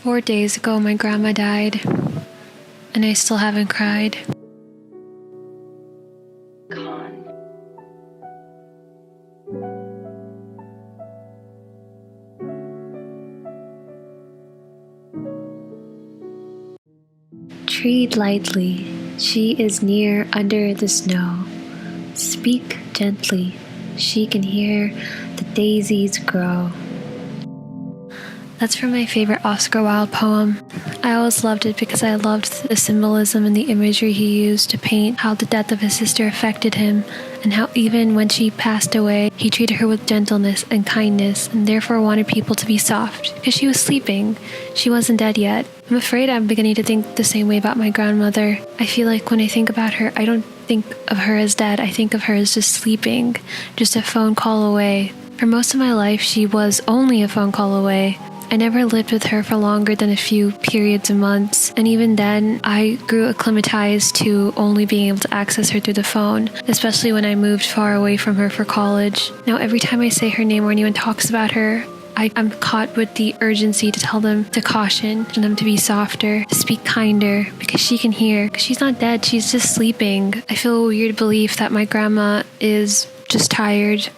4 days ago, my grandma died, and I still haven't cried. Tread lightly, she is near under the snow. Speak gently, she can hear the daisies grow. That's from my favorite Oscar Wilde poem. I always loved it because I loved the symbolism and the imagery he used to paint how the death of his sister affected him, and how even when she passed away, he treated her with gentleness and kindness, and therefore wanted people to be soft, because she was sleeping. She wasn't dead yet. I'm afraid I'm beginning to think the same way about my grandmother. I feel like when I think about her, I don't think of her as dead. I think of her as just sleeping, just a phone call away. For most of my life, she was only a phone call away. I never lived with her for longer than a few periods of months, and even then, I grew acclimatized to only being able to access her through the phone, especially when I moved far away from her for college. Now, every time I say her name or anyone talks about her, I'm caught with the urgency to tell them to caution, and them to be softer, to speak kinder, because she can hear. Because she's not dead, she's just sleeping. I feel a weird belief that my grandma is just tired,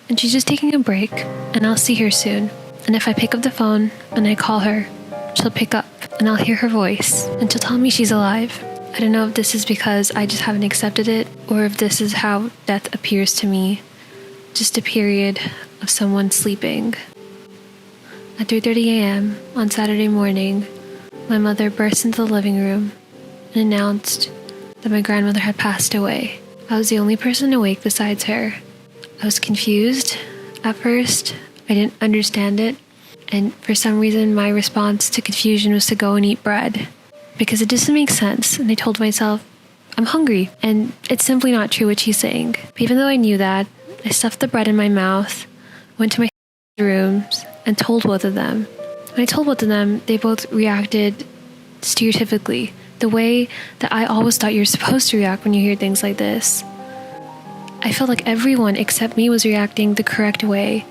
and she's just taking a break, and I'll see her soon. And if I pick up the phone and I call her, she'll pick up and I'll hear her voice and she'll tell me she's alive. I don't know if this is because I just haven't accepted it, or if this is how death appears to me. Just a period of someone sleeping. At 3:30 a.m. on Saturday morning, my mother burst into the living room and announced that my grandmother had passed away. I was the only person awake besides her. I was confused at first. I didn't understand it, and for some reason my response to confusion was to go and eat bread, because it doesn't make sense, and I told myself, I'm hungry, and it's simply not true what she's saying. But even though I knew that, I stuffed the bread in my mouth, went to my rooms, and told both of them. When I told both of them, they both reacted stereotypically, the way that I always thought you're supposed to react when you hear things like this. I felt like everyone except me was reacting the correct way.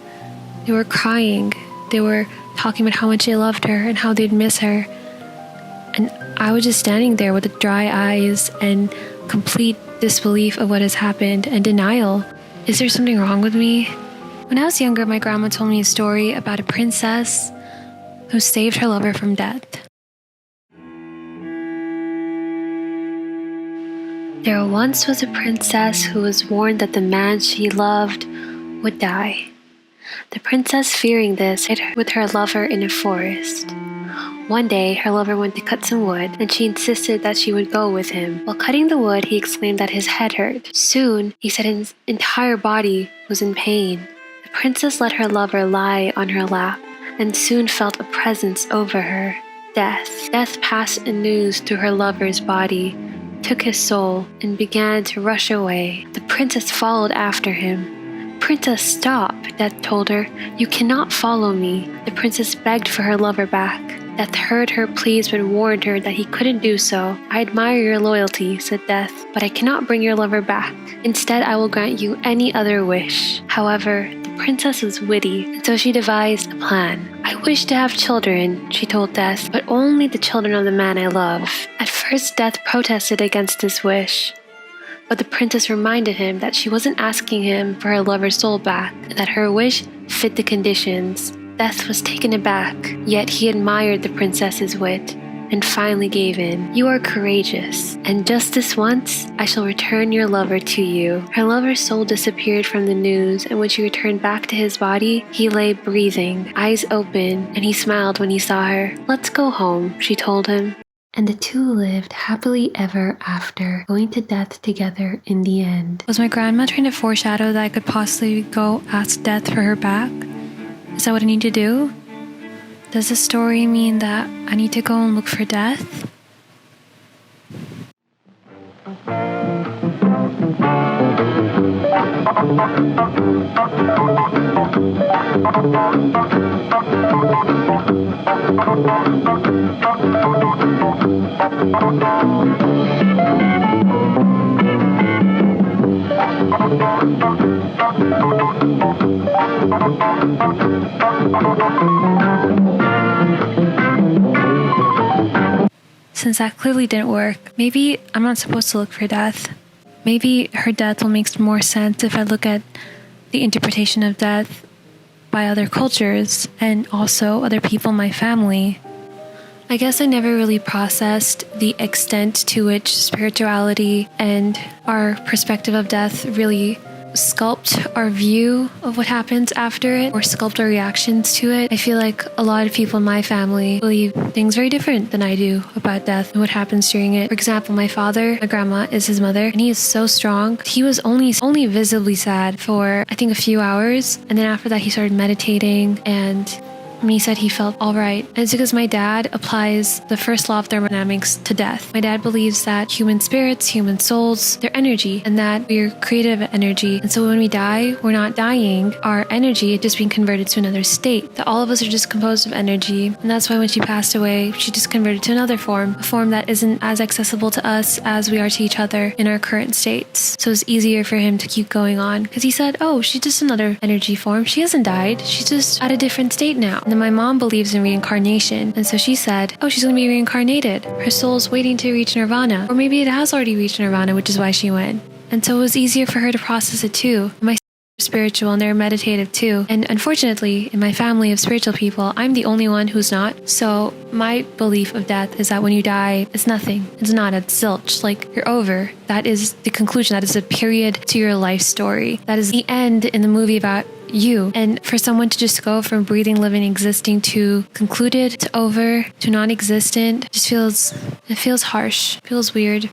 They were crying, they were talking about how much they loved her and how they'd miss her. And I was just standing there with dry eyes and complete disbelief of what has happened and denial. Is there something wrong with me? When I was younger, my grandma told me a story about a princess who saved her lover from death. There once was a princess who was warned that the man she loved would die. The princess, fearing this, hid with her lover in a forest. One day, her lover went to cut some wood, and she insisted that she would go with him. While cutting the wood, he exclaimed that his head hurt. Soon, he said his entire body was in pain. The princess let her lover lie on her lap, and soon felt a presence over her. Death. Death passed in news through her lover's body, took his soul, and began to rush away. The princess followed after him. Princess, stop, Death told her. You cannot follow me. The princess begged for her lover back. Death heard her pleas but warned her that he couldn't do so. I admire your loyalty, said Death, but I cannot bring your lover back. Instead, I will grant you any other wish. However, the princess was witty, and so she devised a plan. I wish to have children, she told Death, but only the children of the man I love. At first, Death protested against this wish. But the princess reminded him that she wasn't asking him for her lover's soul back, and that her wish fit the conditions. Death was taken aback, yet he admired the princess's wit, and finally gave in. You are courageous, and just this once, I shall return your lover to you. Her lover's soul disappeared from the news, and when she returned back to his body, he lay breathing, eyes open, and he smiled when he saw her. Let's go home, she told him. And the two lived happily ever after, going to death together in the end. Was my grandma trying to foreshadow that I could possibly go ask Death for her back? Is that what I need to do? Does this story mean that I need to go and look for Death? since that clearly didn't work, maybe I'm not supposed to look for death. Maybe her death will make more sense if I look at the interpretation of death by other cultures and also other people in my family. I guess I never really processed the extent to which spirituality and our perspective of death really sculpt our view of what happens after it, or sculpt our reactions to it. I feel like a lot of people in my family believe things very different than I do about death and what happens during it. For example, my father, my grandma is his mother, and he is so strong. He was only visibly sad for, I think, a few hours, and then after that he started meditating, and he said he felt all right. And it's because my dad applies the first law of thermodynamics to death. My dad believes that human spirits, human souls, they're energy, and that we're creative energy. And so when we die, we're not dying. Our energy is just being converted to another state. That all of us are just composed of energy. And that's why when she passed away, she just converted to another form, a form that isn't as accessible to us as we are to each other in our current states. So it's easier for him to keep going on. Because he said, oh, she's just another energy form. She hasn't died. She's just at a different state now. And then my mom believes in reincarnation, and so she said, oh, she's going to be reincarnated. Her soul's waiting to reach nirvana. Or maybe it has already reached nirvana, which is why she went. And so it was easier for her to process it too. My spiritual and they're meditative too. And unfortunately, in my family of spiritual people, I'm the only one who's not. So my belief of death is that when you die, it's nothing. It's not a zilch. Like, you're over. That is the conclusion. That is a period to your life story. That is the end in the movie about you. And for someone to just go from breathing, living, existing to concluded to over to non-existent just feels harsh, feels weird.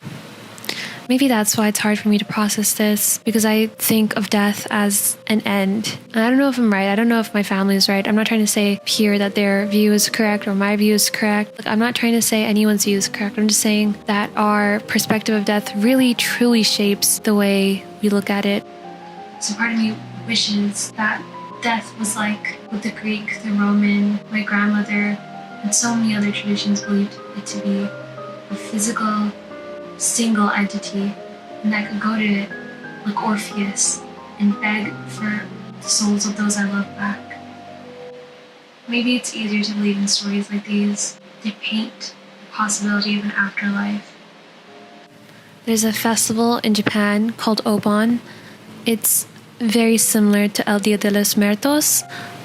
Maybe that's why it's hard for me to process this, because I think of death as an end. And I don't know if I'm right. I don't know if my family is right. I'm not trying to say here that their view is correct or my view is correct. Like, I'm not trying to say anyone's view is correct. I'm just saying that our perspective of death really, truly shapes the way we look at it. So part of me wishes that death was like what the Greek, the Roman, my grandmother, and so many other traditions believed it to be, a physical, single entity, and that could go to it like Orpheus and beg for the souls of those I love back. Maybe it's easier to believe in stories like these. They paint the possibility of an afterlife. There's a festival in Japan called Obon. It's very similar to El Dia de los Muertos,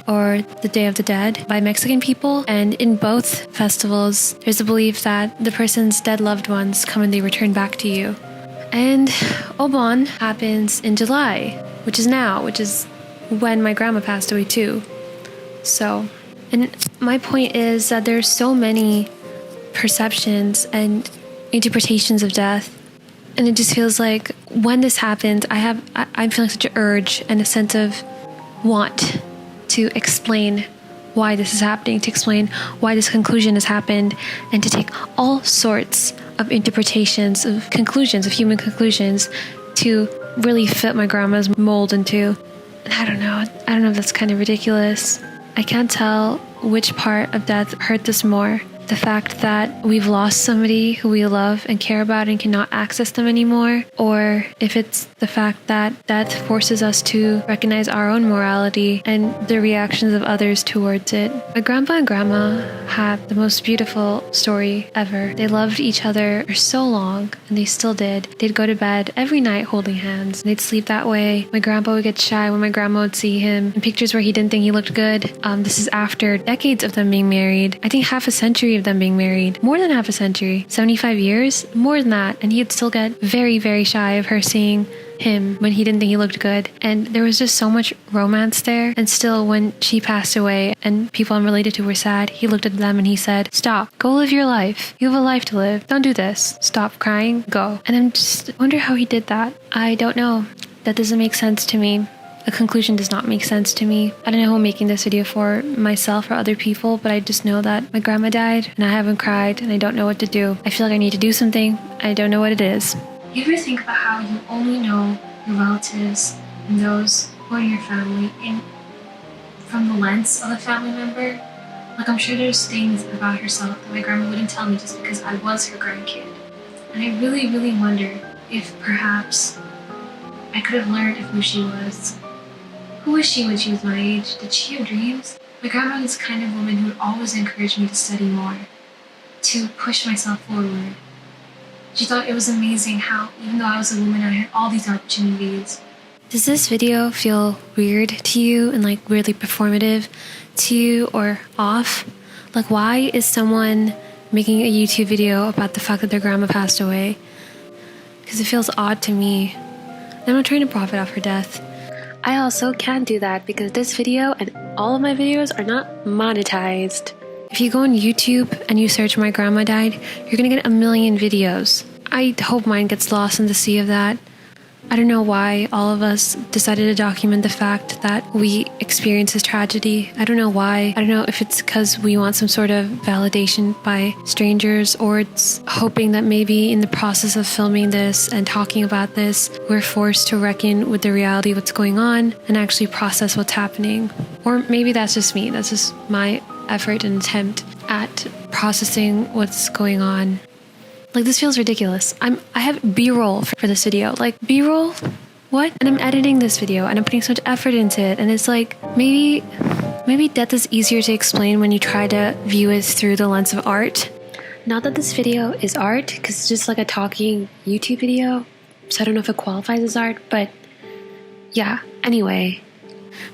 or the Day of the Dead, by Mexican people. And in both festivals, there's a belief that the person's dead loved ones come and they return back to you. And Obon happens in July, which is now, which is when my grandma passed away too. So, and my point is that there's so many perceptions and interpretations of death. And it just feels like when this happens, I'm feeling such an urge and a sense of want to explain why this is happening, to explain why this conclusion has happened, and to take all sorts of interpretations of conclusions, of human conclusions, to really fit my grandma's mold into. And I don't know if that's kind of ridiculous. I can't tell which part of death hurt us more. The fact that we've lost somebody who we love and care about and cannot access them anymore, or if it's the fact that death forces us to recognize our own morality and the reactions of others towards it. My grandpa and grandma had the most beautiful story ever. They loved each other for so long, and they still did. They'd go to bed every night holding hands. They'd sleep that way. My grandpa would get shy when my grandma would see him in pictures where he didn't think he looked good. This is after decades of them being married. I think half a century of them being married. More than half a century. 75 years? More than that. And he'd still get very, very shy of her seeing him when he didn't think he looked good. And there was just so much romance there. And still, when she passed away and people I'm related to were sad, he looked at them and he said, stop. Go live your life. You have a life to live. Don't do this. Stop crying. Go. And I'm just wonder how he did that. I don't know. That doesn't make sense to me. The conclusion does not make sense to me. I don't know who I'm making this video for, myself or other people, but I just know that my grandma died and I haven't cried and I don't know what to do. I feel like I need to do something. I don't know what it is. You ever think about how you only know your relatives and those who are in your family from the lens of a family member? Like, I'm sure there's things about herself that my grandma wouldn't tell me just because I was her grandkid. And I really, really wonder if perhaps I could have learned of who she was. Who was she when she was my age? Did she have dreams? My grandma was the kind of woman who would always encourage me to study more, to push myself forward. She thought it was amazing how, even though I was a woman, I had all these opportunities. Does this video feel weird to you and like weirdly performative to you or off? Like, why is someone making a YouTube video about the fact that their grandma passed away? Because it feels odd to me. I'm not trying to profit off her death. I also can't do that because this video and all of my videos are not monetized. If you go on YouTube and you search "my grandma died," you're gonna get a million videos. I hope mine gets lost in the sea of that. I don't know why all of us decided to document the fact that we experienced this tragedy. I don't know why. I don't know if it's because we want some sort of validation by strangers, or it's hoping that maybe in the process of filming this and talking about this, we're forced to reckon with the reality of what's going on and actually process what's happening. Or maybe that's just me. That's just my effort and attempt at processing what's going on. Like, this feels ridiculous. I have B-roll for this video. Like, B-roll? What? And I'm editing this video and I'm putting so much effort into it, and it's like, maybe death is easier to explain when you try to view it through the lens of art. Not that this video is art, because it's just like a talking YouTube video, so I don't know if it qualifies as art, but yeah, anyway.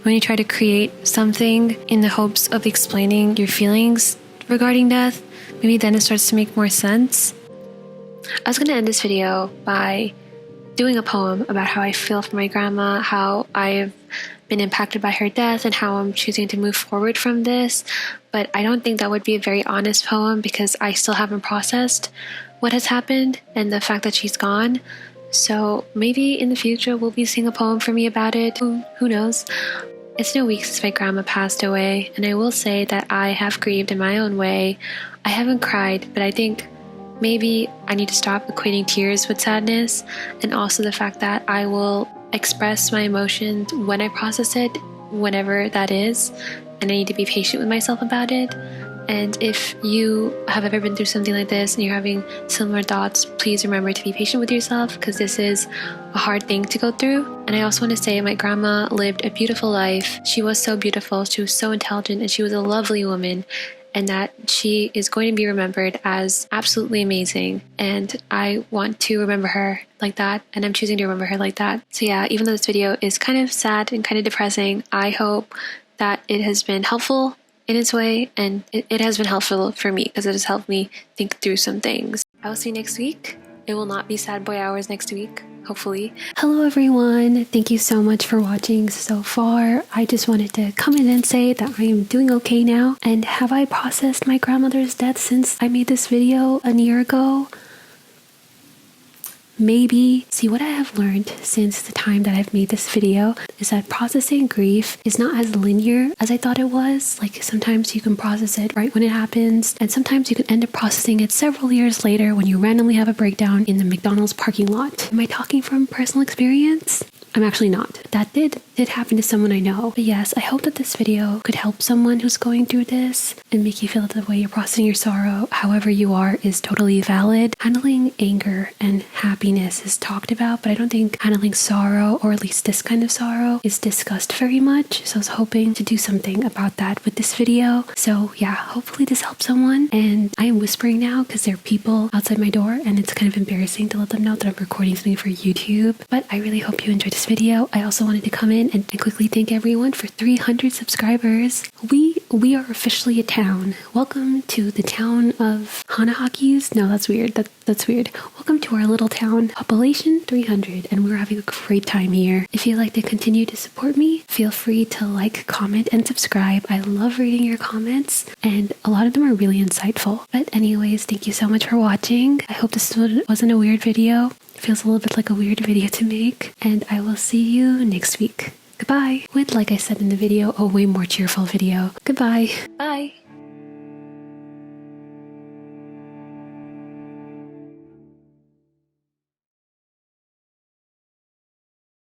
When you try to create something in the hopes of explaining your feelings regarding death, maybe then it starts to make more sense. I was going to end this video by doing a poem about how I feel for my grandma, how I've been impacted by her death, and how I'm choosing to move forward from this, but I don't think that would be a very honest poem because I still haven't processed what has happened and the fact that she's gone. So maybe in the future we'll be seeing a poem from me about it. Who knows? It's been a week since my grandma passed away, and I will say that I have grieved in my own way. I haven't cried, but I think maybe I need to stop equating tears with sadness, and also the fact that I will express my emotions when I process it, whenever that is, and I need to be patient with myself about it. And if you have ever been through something like this and you're having similar thoughts, please remember to be patient with yourself, because this is a hard thing to go through. And I also want to say my grandma lived a beautiful life. She was so beautiful, she was so intelligent, and she was a lovely woman, and that she is going to be remembered as absolutely amazing. And I want to remember her like that, and I'm choosing to remember her like that. So yeah, even though this video is kind of sad and kind of depressing, I hope that it has been helpful in its way, and it has been helpful for me because it has helped me think through some things. I will see you next week. It will not be sad boy hours next week, hopefully. Hello everyone, thank you so much for watching so far. I just wanted to come in and say that I am doing okay now. And have I processed my grandmother's death since I made this video a year ago? Maybe. See, what I have learned since the time that I've made this video is that processing grief is not as linear as I thought it was. Like, sometimes you can process it right when it happens, and sometimes you can end up processing it several years later when you randomly have a breakdown in the McDonald's parking lot. Am I talking from personal experience? I'm actually not. That did happen to someone I know. But yes, I hope that this video could help someone who's going through this and make you feel that the way you're processing your sorrow, however you are, is totally valid. Handling anger and happiness is talked about, but I don't think handling sorrow, or at least this kind of sorrow, is discussed very much. So I was hoping to do something about that with this video. So yeah, hopefully this helps someone. And I am whispering now because there are people outside my door, and it's kind of embarrassing to let them know that I'm recording something for YouTube. But I really hope you enjoyed this video. I also wanted to come in and quickly thank everyone for 300 subscribers. We are officially a town. Welcome to the town of Hanahakis. No, that's weird. That's weird. Welcome to our little town. Population 300, and we're having a great time here. If you'd like to continue to support me, feel free to like, comment, and subscribe. I love reading your comments, and a lot of them are really insightful. But anyways, thank you so much for watching. I hope this wasn't a weird video. It feels a little bit like a weird video to make, and I will see you next week. Goodbye. With, like I said in the video, a way more cheerful video. Goodbye. Bye.